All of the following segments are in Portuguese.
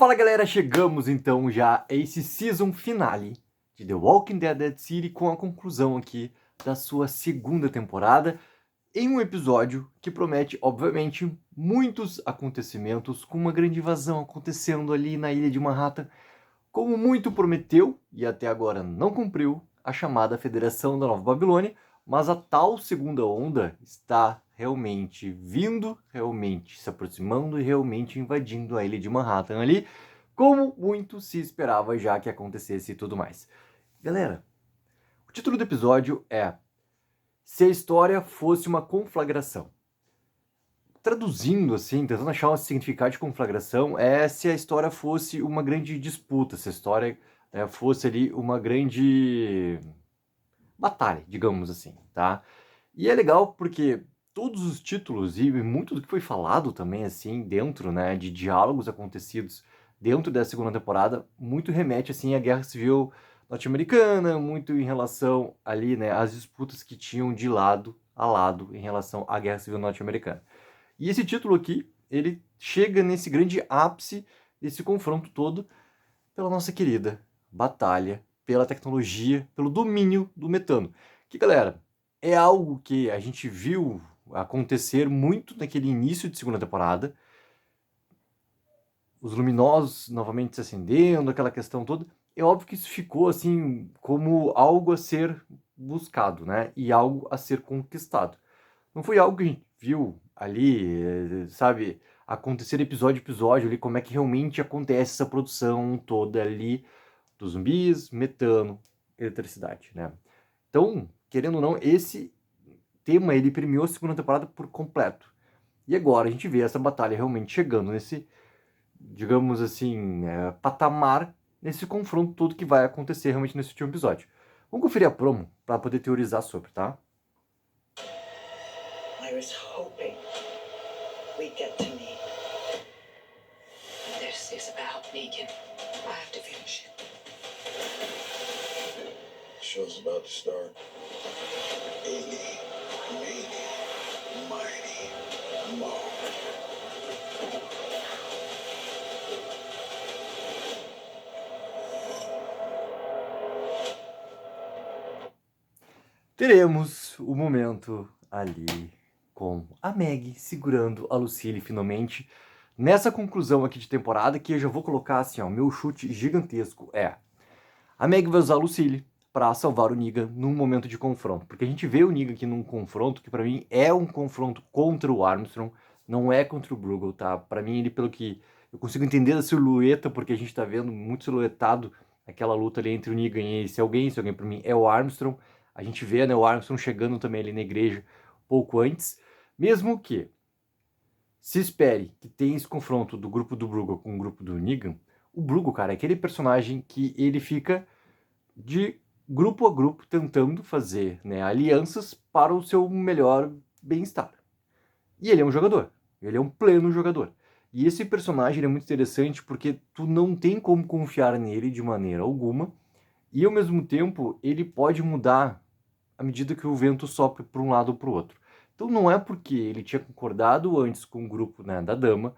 Fala galera, chegamos então já a esse season finale de The Walking Dead Dead City com a conclusão aqui da sua segunda temporada em um episódio que promete, obviamente, muitos acontecimentos com uma grande invasão acontecendo ali na ilha de Manhattan, como muito prometeu e até agora não cumpriu a chamada Federação da Nova Babilônia, mas a tal segunda onda está realmente vindo, realmente se aproximando e realmente invadindo a ilha de Manhattan ali, como muito se esperava já que acontecesse e tudo mais. Galera, o título do episódio é Se a História Fosse uma Conflagração. Traduzindo assim, tentando achar um significado de conflagração, é se a história fosse uma grande disputa, se a história fosse ali uma grande batalha, digamos assim, tá? E é legal porque todos os títulos e muito do que foi falado também, assim, dentro, né, de diálogos acontecidos dentro da segunda temporada, muito remete, assim, à Guerra Civil norte-americana, muito em relação ali, né, às disputas que tinham de lado a lado em relação à Guerra Civil norte-americana. E esse título aqui, ele chega nesse grande ápice desse confronto todo pela nossa querida batalha pela tecnologia, pelo domínio do metano. Que, galera, é algo que a gente viu acontecer muito naquele início de segunda temporada. Os luminosos novamente se acendendo, aquela questão toda. É óbvio que isso ficou assim como algo a ser buscado, né? E algo a ser conquistado. Não foi algo que a gente viu ali, sabe, acontecer episódio a episódio ali, como é que realmente acontece essa produção toda ali dos zumbis, metano, eletricidade, né? Então, querendo ou não, esse tema ele premiou a segunda temporada por completo. E agora a gente vê essa batalha realmente chegando nesse, digamos assim, patamar, nesse confronto todo que vai acontecer realmente nesse último episódio. Vamos conferir a promo para poder teorizar sobre, tá? I was hoping we'd get to meet. This is about Negan. I have to finish it. The show's about to start. Eeny, meeny, miny, moe. Teremos o momento ali com a Meg segurando a Lucille finalmente nessa conclusão aqui de temporada, que eu já vou colocar assim, ó, meu chute gigantesco é: a Meg vai usar a Lucille para salvar o Negan num momento de confronto, porque a gente vê o Negan aqui num confronto que para mim é um confronto contra o Armstrong, não é contra o Bruegel, tá? Para mim ele, pelo que eu consigo entender da silhueta, porque a gente tá vendo muito silhuetado aquela luta ali entre o Negan e esse alguém para mim é o Armstrong. A gente vê, né, o Armstrong chegando também ali na igreja pouco antes, mesmo que se espere que tenha esse confronto do grupo do Bruegel com o grupo do Negan. O Bruegel, cara, é aquele personagem que ele fica de grupo a grupo tentando fazer, né, alianças para o seu melhor bem-estar. E ele é um jogador, ele é um pleno jogador. E esse personagem ele é muito interessante porque tu não tem como confiar nele de maneira alguma, e ao mesmo tempo ele pode mudar à medida que o vento sopra para um lado ou para o outro. Então não é porque ele tinha concordado antes com o grupo, né, da Dama,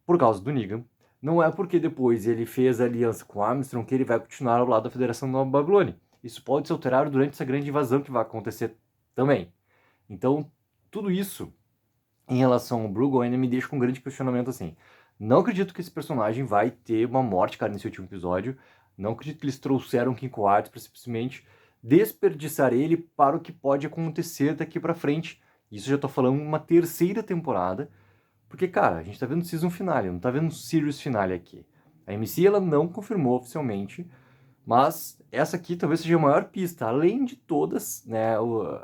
por causa do Negan, não é porque depois ele fez a aliança com Armstrong que ele vai continuar ao lado da Federação Nova Babilônia. Isso pode se alterar durante essa grande invasão que vai acontecer também. Então, tudo isso em relação ao Bruegel ainda me deixa com um grande questionamento assim. Não acredito que esse personagem vai ter uma morte, cara, nesse último episódio. Não acredito que eles trouxeram Kim Quartz para simplesmente desperdiçar ele para o que pode acontecer daqui para frente. Isso eu já tô falando uma terceira temporada. Porque, cara, a gente tá vendo season finale, não tá vendo series finale aqui. A MC, ela não confirmou oficialmente, mas essa aqui talvez seja a maior pista, além de todas, né,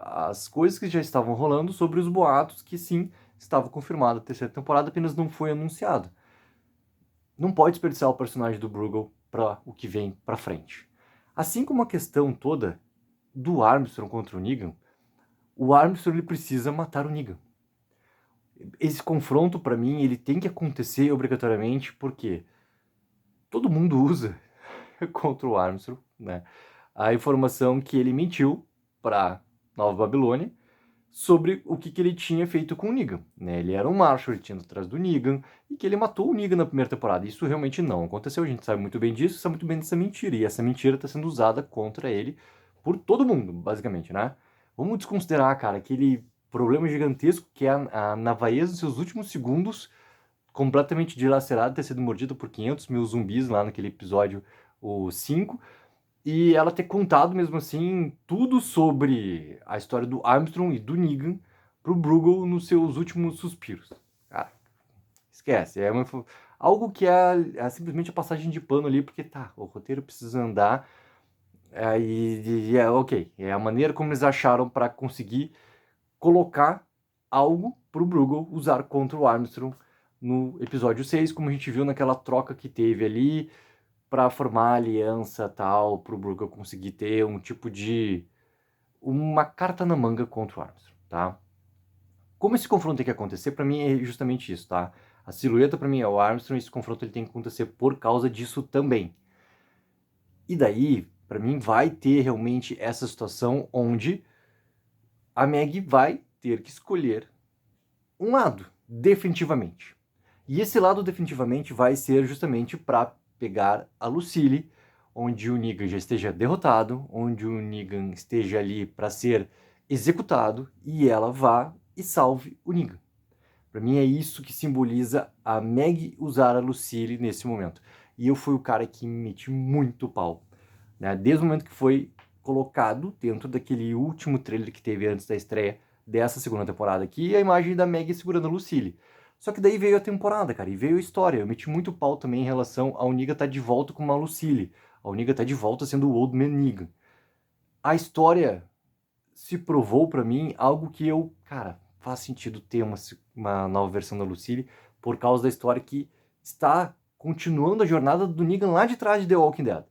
as coisas que já estavam rolando sobre os boatos que sim, estava confirmada a terceira temporada, apenas não foi anunciado. Não pode desperdiçar o personagem do Bruegel para o que vem para frente. Assim como a questão toda do Armstrong contra o Negan, o Armstrong ele precisa matar o Negan. Esse confronto, para mim, ele tem que acontecer obrigatoriamente, porque todo mundo usa contra o Armstrong, né, a informação que ele mentiu para Nova Babilônia sobre o que ele tinha feito com o Negan, né? Ele era um Marshall, ele tinha ido atrás do Negan, e que ele matou o Negan na primeira temporada. Isso realmente não aconteceu, a gente sabe muito bem disso, sabe muito bem dessa mentira, e essa mentira está sendo usada contra ele por todo mundo, basicamente, né? Vamos desconsiderar, cara, aquele problema gigantesco que é a Navaez nos seus últimos segundos, completamente dilacerada, ter sido mordida por 500 mil zumbis lá naquele episódio, o 5, e ela ter contado mesmo assim tudo sobre a história do Armstrong e do Negan pro Bruegel nos seus últimos suspiros. Cara, esquece. Algo que é simplesmente a passagem de pano ali, porque tá, o roteiro precisa andar. Ok, é a maneira como eles acharam para conseguir colocar algo pro Bruegel usar contra o Armstrong no episódio 6, como a gente viu naquela troca que teve ali para formar aliança tal, pro Bruegel conseguir ter um tipo de uma carta na manga contra o Armstrong, tá? Como esse confronto tem que acontecer, para mim é justamente isso, tá? A silhueta para mim é o Armstrong, esse confronto ele tem que acontecer por causa disso também. E daí, para mim, vai ter realmente essa situação onde a Meg vai ter que escolher um lado, definitivamente. E esse lado definitivamente vai ser justamente para pegar a Lucille, onde o Negan já esteja derrotado, onde o Negan esteja ali para ser executado e ela vá e salve o Negan. Para mim é isso que simboliza a Meg usar a Lucille nesse momento. E eu fui o cara que me meti muito pau, né? Desde o momento que foi colocado dentro daquele último trailer que teve antes da estreia dessa segunda temporada aqui, a imagem da Meg segurando a Lucille. Só que daí veio a temporada, cara, e veio a história. Eu meti muito pau também em relação ao Negan tá de volta com uma Lucille. A Negan tá de volta sendo o Old Man Negan. A história se provou pra mim algo que eu, cara, faz sentido ter uma nova versão da Lucille por causa da história que está continuando a jornada do Negan lá de trás de The Walking Dead.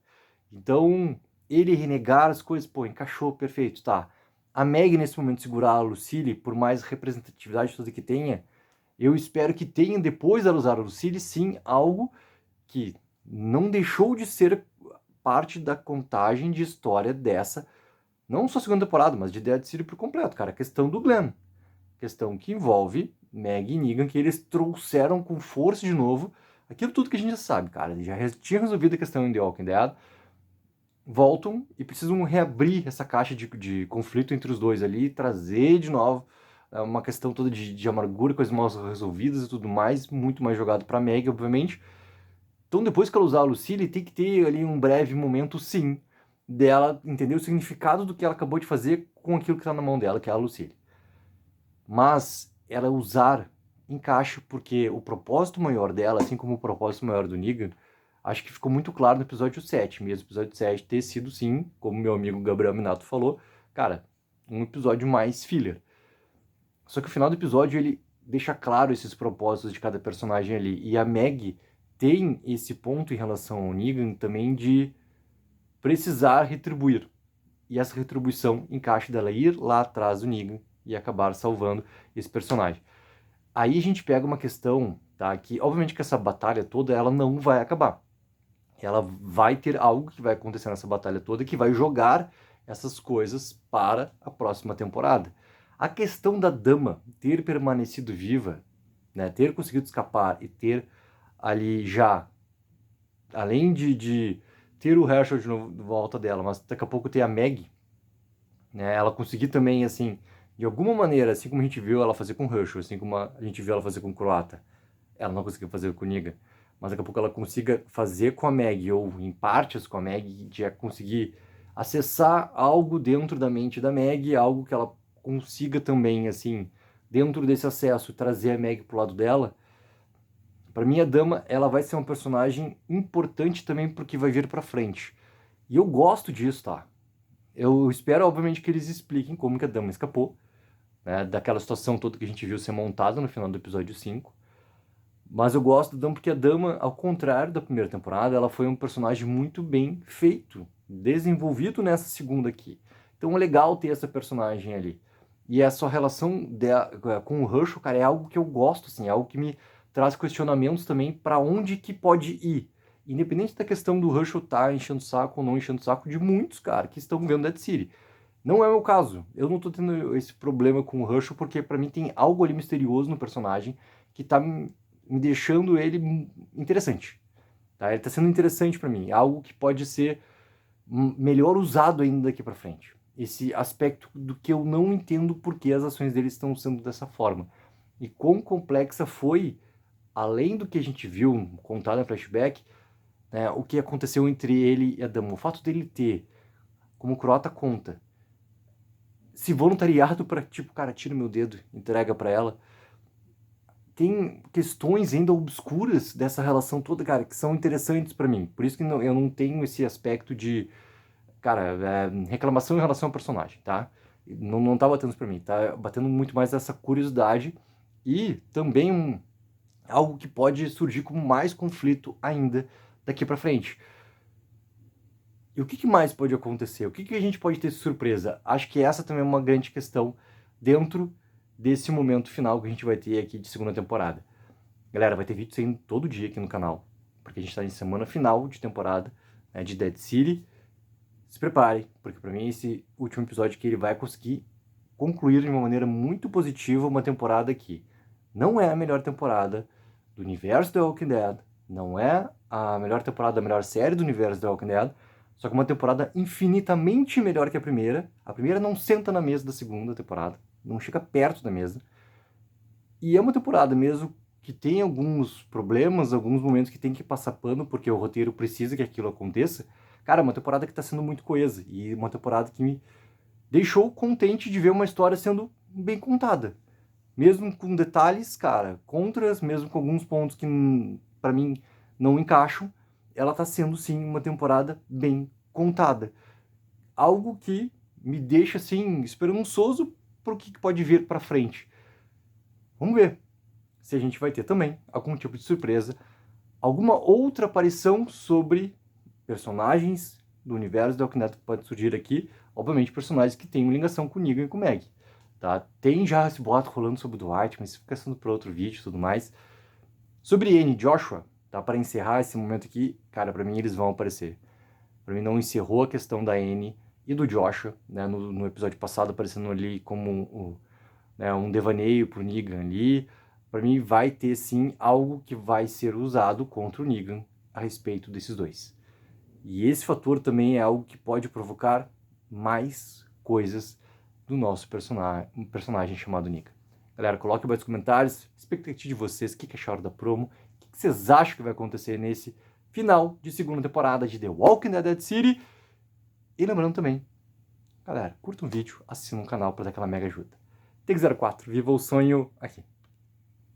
Então, ele renegar as coisas, pô, encaixou, perfeito, tá. A Meg, nesse momento, segurar a Lucille, por mais representatividade toda que tenha, eu espero que tenha, depois dela usar a Lucille, sim, algo que não deixou de ser parte da contagem de história dessa, não só segunda temporada, mas de Dead City por completo, cara. A questão do Glenn. Questão que envolve Meg e Negan, que eles trouxeram com força de novo aquilo tudo que a gente já sabe, cara. Eles já tinha resolvido a questão em The Walking Dead, voltam e precisam reabrir essa caixa de conflito entre os dois ali, trazer de novo uma questão toda de amargura, coisas mal resolvidas e tudo mais, muito mais jogado pra Meg, obviamente. Então, depois que ela usar a Lucille, tem que ter ali um breve momento, sim, dela entender o significado do que ela acabou de fazer com aquilo que tá na mão dela, que é a Lucille. Mas ela usar encaixa porque o propósito maior dela, assim como o propósito maior do Negan, acho que ficou muito claro no episódio 7, mesmo episódio 7 ter sido, sim, como meu amigo Gabriel Minato falou, cara, um episódio mais filler. Só que o final do episódio, ele deixa claro esses propósitos de cada personagem ali. E a Meg tem esse ponto em relação ao Negan também de precisar retribuir. E essa retribuição encaixa dela ir lá atrás do Negan e acabar salvando esse personagem. Aí a gente pega uma questão, tá, que obviamente que essa batalha toda, ela não vai acabar. Ela vai ter algo que vai acontecer nessa batalha toda que vai jogar essas coisas para a próxima temporada. A questão da dama ter permanecido viva, né, ter conseguido escapar e ter ali já, além de ter o Herschel de novo de volta dela, mas daqui a pouco ter a Meg, né, ela conseguir também, assim, de alguma maneira, assim como a gente viu ela fazer com o Herschel, assim como a gente viu ela fazer com o Croata, ela não conseguiu fazer com o Negan, mas daqui a pouco ela consiga fazer com a Meg, ou em partes com a Meg, de conseguir acessar algo dentro da mente da Meg, algo que ela consiga também, assim, dentro desse acesso, trazer a Meg pro lado dela. Para mim, a Dama, ela vai ser um personagem importante também porque vai vir pra frente. E eu gosto disso, tá? Eu espero, obviamente, que eles expliquem como que a Dama escapou, né, daquela situação toda que a gente viu ser montada no final do episódio 5. Mas eu gosto da Dama porque a Dama, ao contrário da primeira temporada, ela foi um personagem muito bem feito, desenvolvido nessa segunda aqui. Então é legal ter essa personagem ali. E a sua relação com o Herschel, cara, é algo que eu gosto, assim, é algo que me traz questionamentos também para onde que pode ir. Independente da questão do Herschel estar enchendo o saco ou não enchendo o saco de muitos, cara, que estão vendo Dead City. Não é o meu caso. Eu não tô tendo esse problema com o Herschel porque pra mim tem algo ali misterioso no personagem que tá me deixando ele interessante. Tá? Ele tá sendo interessante pra mim. Algo que pode ser melhor usado ainda daqui pra frente. Esse aspecto do que eu não entendo por que as ações dele estão sendo dessa forma. E quão complexa foi, além do que a gente viu contado no flashback, né, o que aconteceu entre ele e a Dama. O fato dele ter, como o Crota conta, se voluntariado para, tipo, cara, tira meu dedo, entrega para ela. Tem questões ainda obscuras dessa relação toda, cara, que são interessantes para mim. Por isso que eu não tenho esse aspecto de, cara, reclamação em relação ao personagem, tá? Não tá batendo isso pra mim, tá batendo muito mais essa curiosidade e também algo que pode surgir como mais conflito ainda daqui para frente. E o que mais pode acontecer? O que a gente pode ter de surpresa? Acho que essa também é uma grande questão dentro desse momento final que a gente vai ter aqui de segunda temporada. Galera, vai ter vídeo saindo todo dia aqui no canal, porque a gente está em semana final de temporada, né, de Dead City. Se prepare, porque para mim esse último episódio que ele vai conseguir concluir de uma maneira muito positiva uma temporada que não é a melhor temporada do universo The Walking Dead, não é a melhor temporada da melhor série do universo The Walking Dead, só que uma temporada infinitamente melhor que a primeira. A primeira não senta na mesa da segunda temporada, não chega perto da mesa. E é uma temporada mesmo que tem alguns problemas, alguns momentos que tem que passar pano, porque o roteiro precisa que aquilo aconteça. Cara, é uma temporada que tá sendo muito coesa, e uma temporada que me deixou contente de ver uma história sendo bem contada. Mesmo com detalhes, cara, contras, mesmo com alguns pontos que pra mim não encaixam, ela tá sendo sim uma temporada bem contada. Algo que me deixa assim esperançoso pro que pode vir pra frente. Vamos ver se a gente vai ter também algum tipo de surpresa, alguma outra aparição sobre personagens do universo da Walking Dead que pode surgir aqui, obviamente personagens que têm ligação com o Negan e com o Meg. Tá? Tem já esse boato rolando sobre o Dwight, mas fica sendo para outro vídeo e tudo mais. Sobre Anne e Joshua, tá? Para encerrar esse momento aqui, cara, para mim eles vão aparecer. Para mim não encerrou a questão da Anne e do Joshua, né? No episódio passado aparecendo ali como né, um devaneio pro Negan ali. Para mim vai ter sim algo que vai ser usado contra o Negan a respeito desses dois. E esse fator também é algo que pode provocar mais coisas do nosso personagem chamado Negan. Galera, coloque aí nos comentários, expectativa de vocês, o que acharam da promo, o que vocês acham que vai acontecer nesse final de segunda temporada de The Walking Dead City. E lembrando também, galera, curta um vídeo, assina o canal para dar aquela mega ajuda. Take04, viva o sonho aqui.